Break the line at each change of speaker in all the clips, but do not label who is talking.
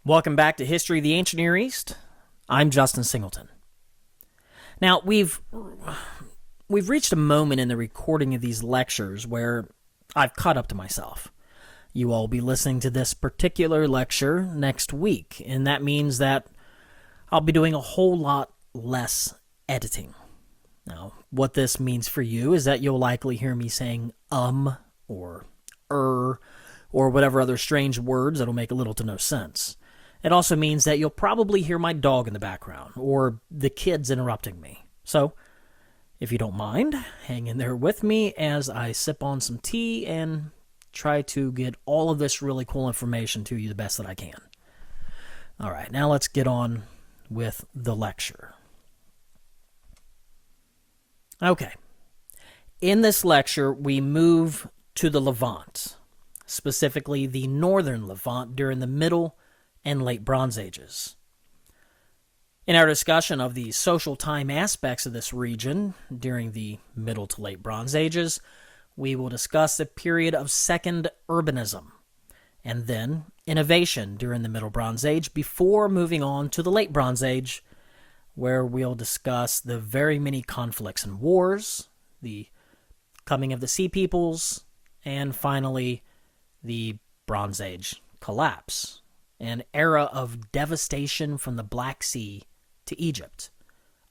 Welcome back to History of the Ancient Near East. I'm Justin Singleton. Now, we've reached a moment in the recording of these lectures where I've caught up to myself. You all will be listening to this particular lecture next week, and that means that I'll be doing a whole lot less editing. Now, what this means for you is that you'll likely hear me saying or or whatever other strange words that'll make a little to no sense. It also means that you'll probably hear my dog in the background or the kids interrupting me. So, if you don't mind, hang in there with me as I sip on some tea and try to get all of this really cool information to you the best that I can. All right, now let's get on with the lecture. Okay. In this lecture, we move to the Levant, specifically the northern Levant during the Middle and Late Bronze Ages. In our discussion of the social time aspects of this region during the Middle to Late Bronze Ages, we will discuss the period of second urbanism, and then innovation during the Middle Bronze Age before moving on to the Late Bronze Age, where we'll discuss the very many conflicts and wars, the coming of the Sea Peoples, and finally, the Bronze Age collapse, an era of devastation from the Black Sea to Egypt,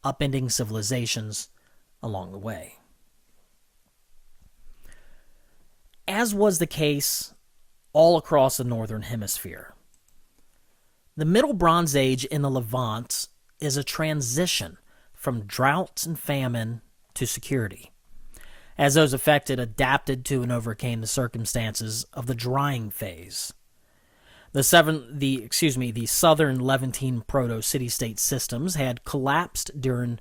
upending civilizations along the way. As was the case all across the Northern Hemisphere, the Middle Bronze Age in the Levant is a transition from drought and famine to security, as those affected adapted to and overcame the circumstances of the drying phase. The southern Levantine proto-city-state systems had collapsed during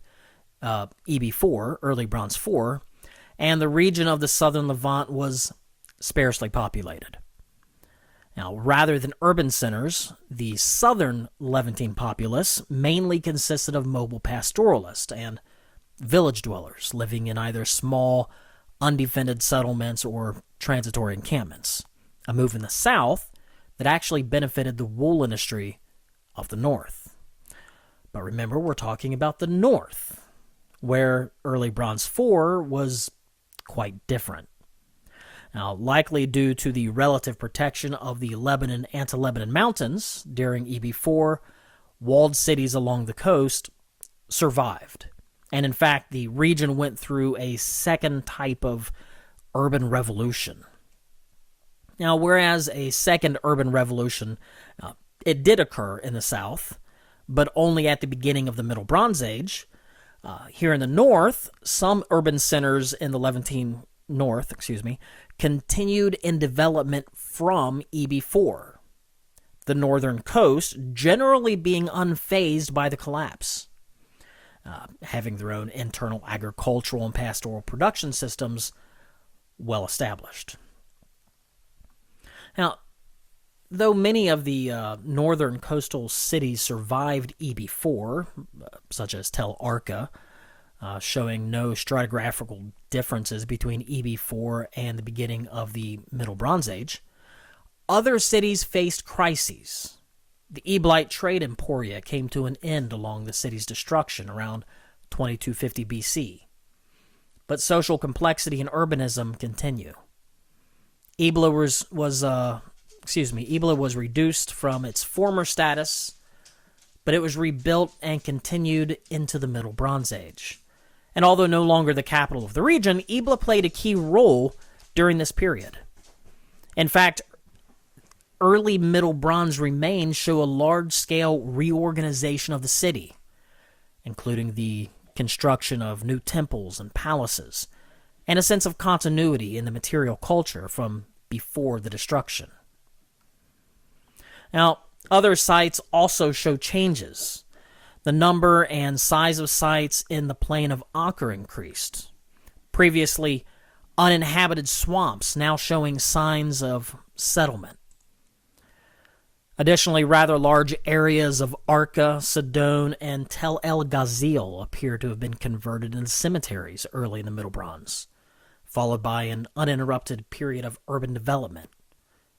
EB4, early Bronze 4, and the region of the southern Levant was sparsely populated. Now, rather than urban centers, the southern Levantine populace mainly consisted of mobile pastoralists and village dwellers living in either small, undefended settlements or transitory encampments, a move in the south that actually benefited the wool industry of the north. But remember, we're talking about the north, where early Bronze 4 was quite different. Now, likely due to the relative protection of the Lebanon Anti-Lebanon Mountains during EB4, walled cities along the coast survived. And in fact, the region went through a second type of urban revolution. Now, whereas a second urban revolution, it did occur in the south, but only at the beginning of the Middle Bronze Age, here in the north, some urban centers in the Levantine north, continued in development from EB4, the northern coast generally being unfazed by the collapse, having their own internal agricultural and pastoral production systems well established. Now, though many of the northern coastal cities survived EB4, such as Tel Arqa, showing no stratigraphical differences between EB4 and the beginning of the Middle Bronze Age, other cities faced crises. The Eblite trade emporia came to an end along the city's destruction around 2250 BC. But social complexity and urbanism continue. Ebla was reduced from its former status, but it was rebuilt and continued into the Middle Bronze Age. And although no longer the capital of the region, Ebla played a key role during this period. In fact, early Middle Bronze remains show a large-scale reorganization of the city, including the construction of new temples and palaces, and a sense of continuity in the material culture from before the destruction. Now, other sites also show changes. The number and size of sites in the plain of Acre increased. Previously uninhabited swamps now showing signs of settlement. Additionally, rather large areas of Arca, Sidon, and Tel El Ghazil appear to have been converted into cemeteries early in the Middle Bronze, followed by an uninterrupted period of urban development.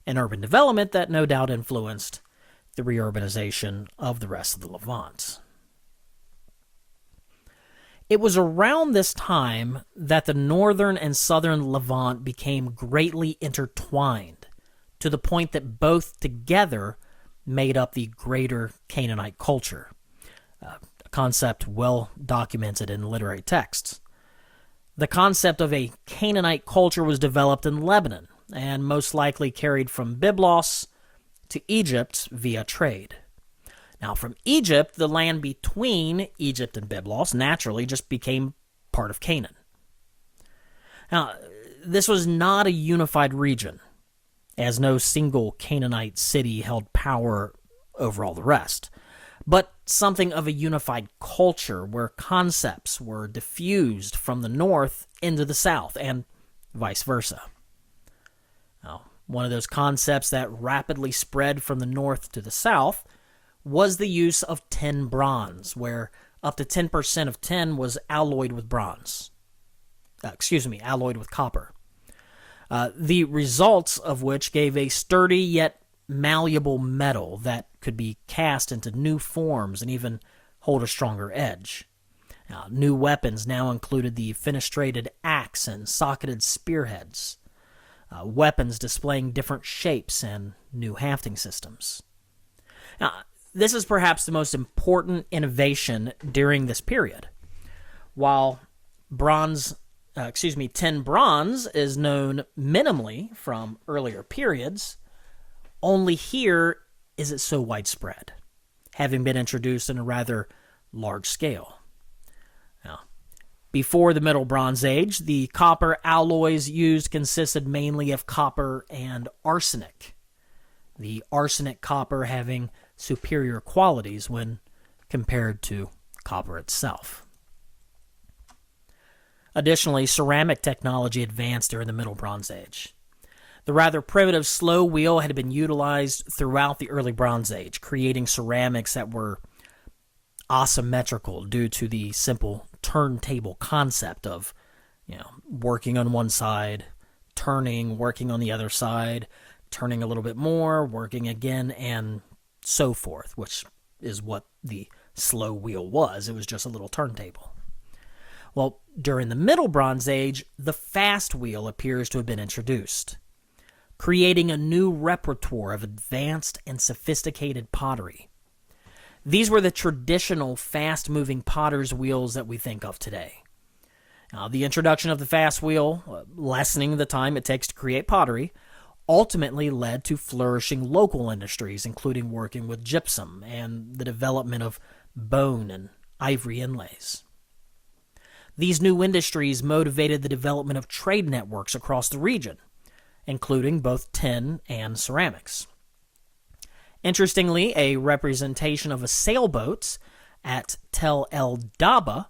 An urban development that no doubt influenced the reurbanization of the rest of the Levant. It was around this time that the northern and southern Levant became greatly intertwined, to the point that both together made up the greater Canaanite culture, a concept well documented in literary texts. The concept of a Canaanite culture was developed in Lebanon, and most likely carried from Byblos to Egypt via trade. Now, from Egypt, the land between Egypt and Byblos naturally just became part of Canaan. Now, this was not a unified region, as no single Canaanite city held power over all the rest, but something of a unified culture where concepts were diffused from the north into the south, and vice versa. Now, one of those concepts that rapidly spread from the north to the south was the use of tin bronze, where up to 10% of tin was alloyed with alloyed with copper. The results of which gave a sturdy yet malleable metal that could be cast into new forms and even hold a stronger edge. New weapons now included the fenestrated axe and socketed spearheads, weapons displaying different shapes and new hafting systems. Now, this is perhaps the most important innovation during this period. While tin bronze is known minimally from earlier periods, only here is it so widespread, having been introduced in a rather large scale. Now, before the Middle Bronze Age, the copper alloys used consisted mainly of copper and arsenic, the arsenic copper having superior qualities when compared to copper itself. Additionally, ceramic technology advanced during the Middle Bronze Age. The rather primitive slow wheel had been utilized throughout the early Bronze Age, creating ceramics that were asymmetrical due to the simple turntable concept of, working on one side, turning, working on the other side, turning a little bit more, working again, and so forth, which is what the slow wheel was. It was just a little turntable. Well, during the Middle Bronze Age, the fast wheel appears to have been introduced, creating a new repertoire of advanced and sophisticated pottery. These were the traditional fast-moving potter's wheels that we think of today. Now, the introduction of the fast wheel, lessening the time it takes to create pottery, ultimately led to flourishing local industries, including working with gypsum and the development of bone and ivory inlays. These new industries motivated the development of trade networks across the region, including both tin and ceramics. Interestingly, a representation of a sailboat at Tel El Daba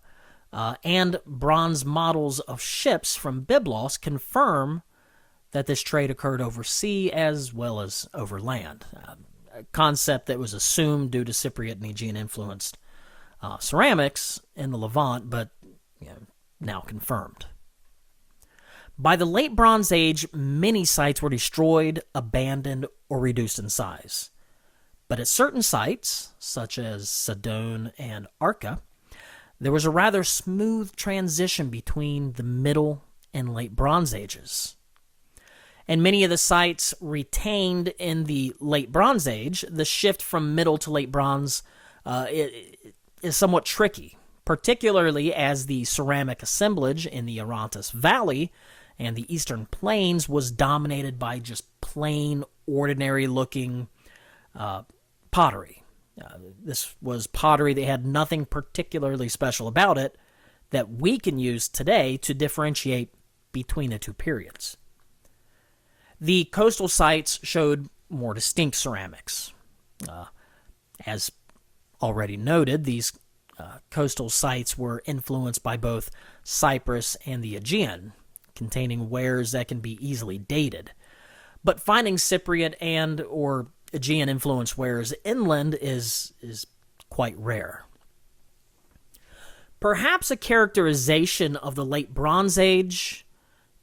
and bronze models of ships from Byblos confirm that this trade occurred over sea as well as over land, a concept that was assumed due to Cypriot and Aegean-influenced ceramics in the Levant, but now confirmed. By the late Bronze Age, many sites were destroyed, abandoned, or reduced in size. But at certain sites, such as Sidon and Arca, there was a rather smooth transition between the Middle and Late Bronze Ages. And many of the sites retained in the Late Bronze Age, the shift from Middle to Late Bronze is somewhat tricky, particularly as the ceramic assemblage in the Orontes Valley and the Eastern Plains was dominated by just plain, ordinary-looking pottery. This was pottery that had nothing particularly special about it that we can use today to differentiate between the two periods. The coastal sites showed more distinct ceramics. As already noted, these coastal sites were influenced by both Cyprus and the Aegean, containing wares that can be easily dated. But finding Cypriot and or Aegean-influenced wares inland is quite rare. Perhaps a characterization of the Late Bronze Age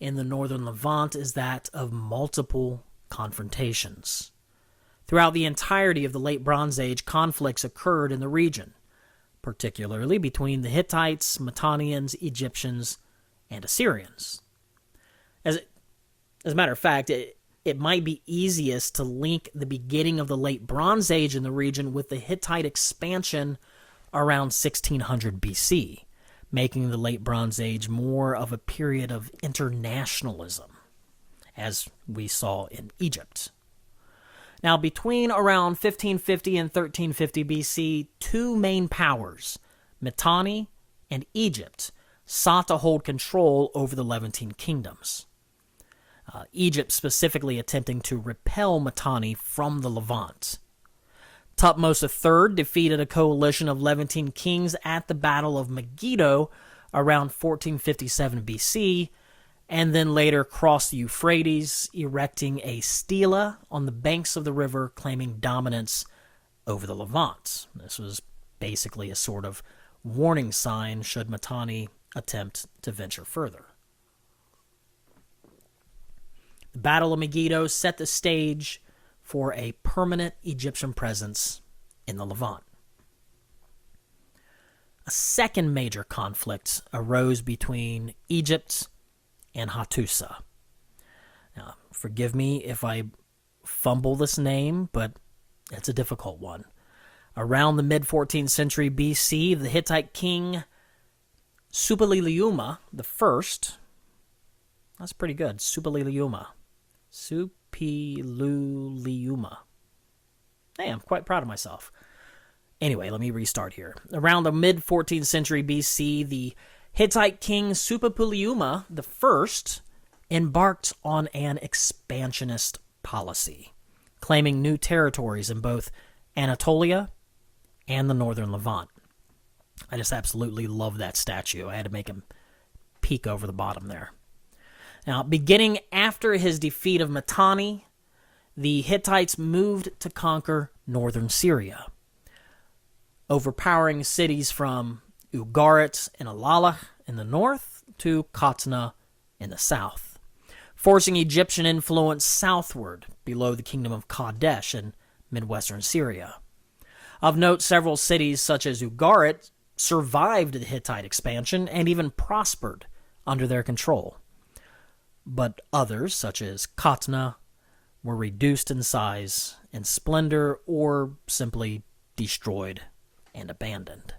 in the northern Levant is that of multiple confrontations. Throughout the entirety of the Late Bronze Age, conflicts occurred in the region, particularly between the Hittites, Mitannians, Egyptians, and Assyrians. As a matter of fact, it might be easiest to link the beginning of the Late Bronze Age in the region with the Hittite expansion around 1600 BC, making the Late Bronze Age more of a period of internationalism, as we saw in Egypt. Now, between around 1550 and 1350 BC, two main powers, Mitanni and Egypt, sought to hold control over the Levantine kingdoms. Egypt specifically attempting to repel Mitanni from the Levant. Thutmose III defeated a coalition of Levantine kings at the Battle of Megiddo around 1457 BC, and then later crossed the Euphrates, erecting a stela on the banks of the river, claiming dominance over the Levant. This was basically a sort of warning sign should Mitanni attempt to venture further. The Battle of Megiddo set the stage for a permanent Egyptian presence in the Levant. A second major conflict arose between Egypt and Hattusa. Now, forgive me if I fumble this name, but it's a difficult one. Around the mid-14th century BC, the Hittite king Suppiluliuma I, that's pretty good, Suppiluliuma. Hey, I'm quite proud of myself. Anyway, let me restart here. Around the mid-14th century BC, the Hittite king Suppiluliuma I embarked on an expansionist policy, claiming new territories in both Anatolia and the northern Levant. I just absolutely love that statue. I had to make him peek over the bottom there. Now, beginning after his defeat of Mitanni, the Hittites moved to conquer northern Syria, overpowering cities from Ugarit and Alalach in the north to Katna in the south, forcing Egyptian influence southward below the kingdom of Kadesh in midwestern Syria. Of note, several cities such as Ugarit survived the Hittite expansion and even prospered under their control. But others, such as Katna, were reduced in size and splendor or simply destroyed and abandoned.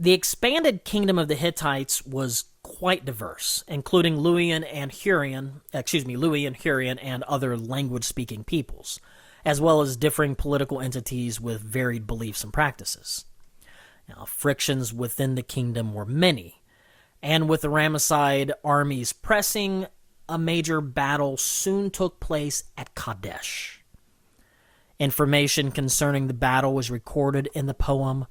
The expanded kingdom of the Hittites was quite diverse, including Luwian and Hurrian and other language-speaking peoples, as well as differing political entities with varied beliefs and practices. Now, frictions within the kingdom were many, and with the Ramesside armies pressing, a major battle soon took place at Kadesh. Information concerning the battle was recorded in the poem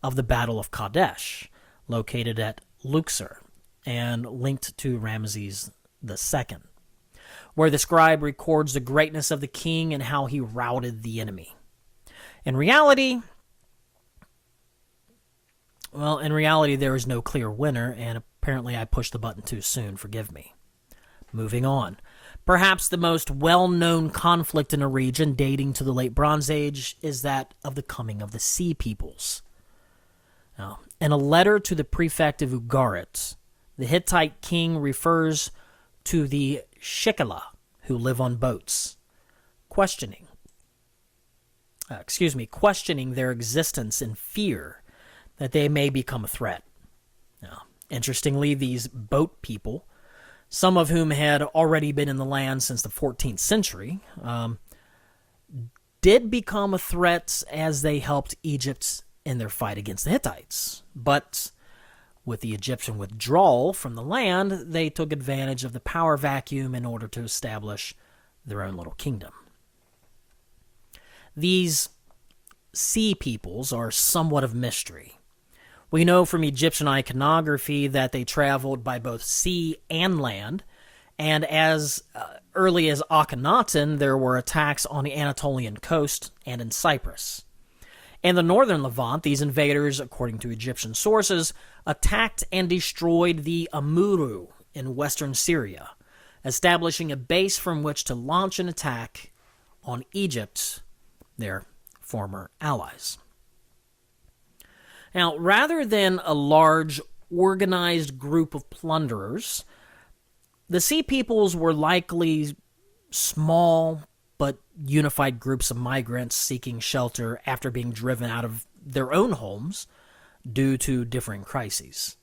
of the Battle of Kadesh, located at Luxor and linked to Ramesses II, where the scribe records the greatness of the king and how he routed the enemy. In reality, there is no clear winner, and apparently I pushed the button too soon. Forgive me. Moving on. Perhaps the most well-known conflict in a region dating to the Late Bronze Age is that of the coming of the Sea Peoples. Now, in a letter to the prefect of Ugarit, the Hittite king refers to the Shikala, who live on boats, questioning their existence in fear that they may become a threat. Now, interestingly, these boat people, some of whom had already been in the land since the 14th century, did become a threat as they helped Egypt in their fight against the Hittites. But with the Egyptian withdrawal from the land, they took advantage of the power vacuum in order to establish their own little kingdom. These sea peoples are somewhat of mystery. We know from Egyptian iconography that they traveled by both sea and land, and as early as Akhenaten, there were attacks on the Anatolian coast and in Cyprus. In the northern Levant, these invaders, according to Egyptian sources, attacked and destroyed the Amurru in western Syria, establishing a base from which to launch an attack on Egypt, their former allies. Now, rather than a large, organized group of plunderers, the Sea Peoples were likely small but unified groups of migrants seeking shelter after being driven out of their own homes due to differing crises.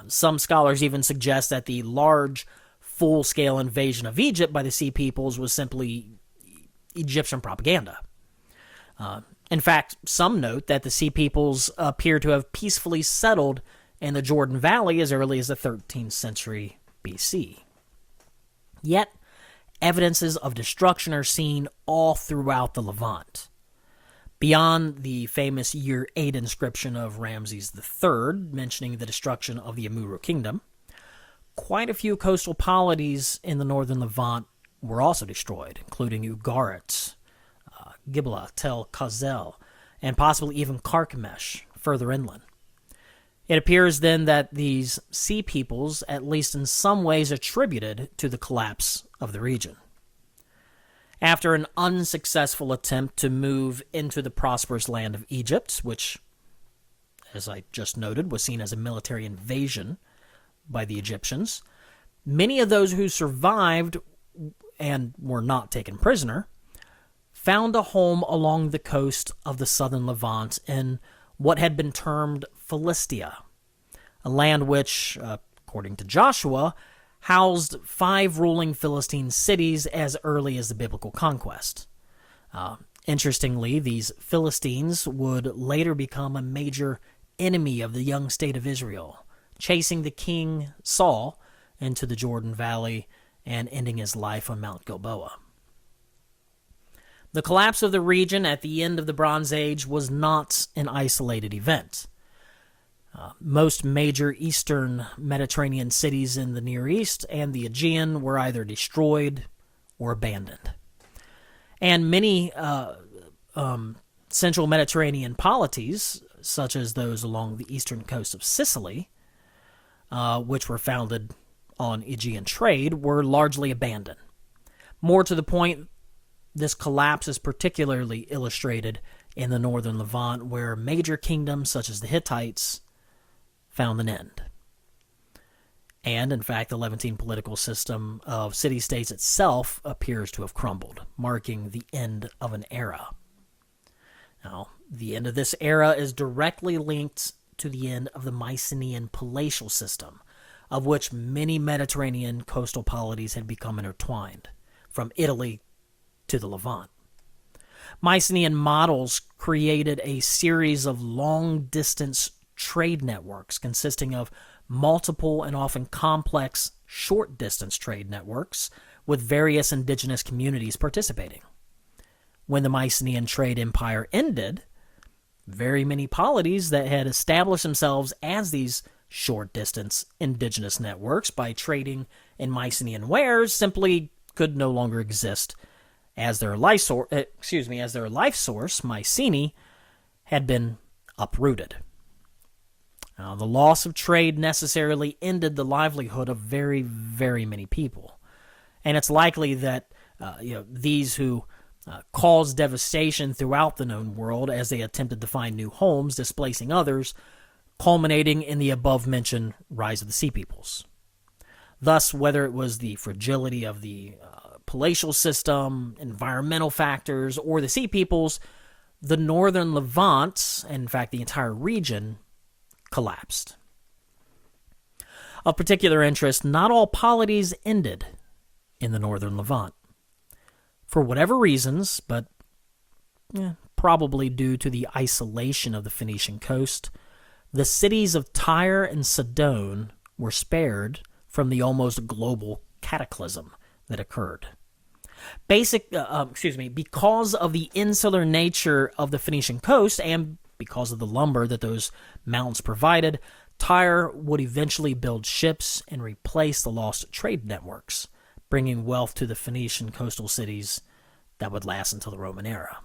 Some scholars even suggest that the large, full-scale invasion of Egypt by the Sea Peoples was simply Egyptian propaganda. In fact, some note that the Sea Peoples appear to have peacefully settled in the Jordan Valley as early as the 13th century BC. Yet, evidences of destruction are seen all throughout the Levant. Beyond the famous Year 8 inscription of Ramses III, mentioning the destruction of the Amurru kingdom, quite a few coastal polities in the northern Levant were also destroyed, including Ugarit, Gibla, Tel Kazel, and possibly even Carchemish, further inland. It appears then that these Sea Peoples, at least in some ways, attributed to the collapse of the region. After an unsuccessful attempt to move into the prosperous land of Egypt, which, as I just noted, was seen as a military invasion by the Egyptians, many of those who survived and were not taken prisoner found a home along the coast of the southern Levant in what had been termed Philistia, a land which, according to Joshua, housed 5 ruling Philistine cities as early as the biblical conquest. Interestingly, these Philistines would later become a major enemy of the young state of Israel, chasing the king Saul into the Jordan Valley and ending his life on Mount Gilboa. The collapse of the region at the end of the Bronze Age was not an isolated event. Most major eastern Mediterranean cities in the Near East and the Aegean were either destroyed or abandoned. And many central Mediterranean polities, such as those along the eastern coast of Sicily, which were founded on Aegean trade, were largely abandoned. More to the point, this collapse is particularly illustrated in the northern Levant, where major kingdoms such as the Hittites found an end. And, in fact, the Levantine political system of city-states itself appears to have crumbled, marking the end of an era. Now, the end of this era is directly linked to the end of the Mycenaean palatial system, of which many Mediterranean coastal polities had become intertwined, from Italy to the Levant. Mycenaean models created a series of long-distance trade networks consisting of multiple and often complex short-distance trade networks with various indigenous communities participating. When the Mycenaean trade empire ended, very many polities that had established themselves as these short-distance indigenous networks by trading in Mycenaean wares simply could no longer exist, as their life source, Mycenae, had been uprooted. Now, the loss of trade necessarily ended the livelihood of very, very many people, and it's likely that these who caused devastation throughout the known world as they attempted to find new homes, displacing others, culminating in the above-mentioned rise of the Sea Peoples. Thus, whether it was the fragility of the palatial system, environmental factors, or the Sea Peoples, the northern Levant, and in fact the entire region, collapsed. Of particular interest, not all polities ended in the northern Levant. For whatever reasons, but probably due to the isolation of the Phoenician coast, the cities of Tyre and Sidon were spared from the almost global cataclysm that occurred. Because of the insular nature of the Phoenician coast and because of the lumber that those mountains provided, Tyre would eventually build ships and replace the lost trade networks, bringing wealth to the Phoenician coastal cities that would last until the Roman era.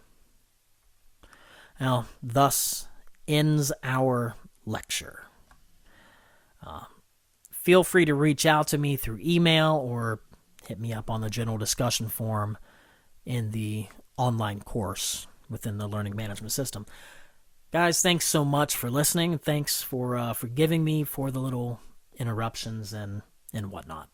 Now, thus ends our lecture. Feel free to reach out to me through email or hit me up on the general discussion forum in the online course within the learning management system. Guys, thanks so much for listening. Thanks for forgiving me for the little interruptions and whatnot.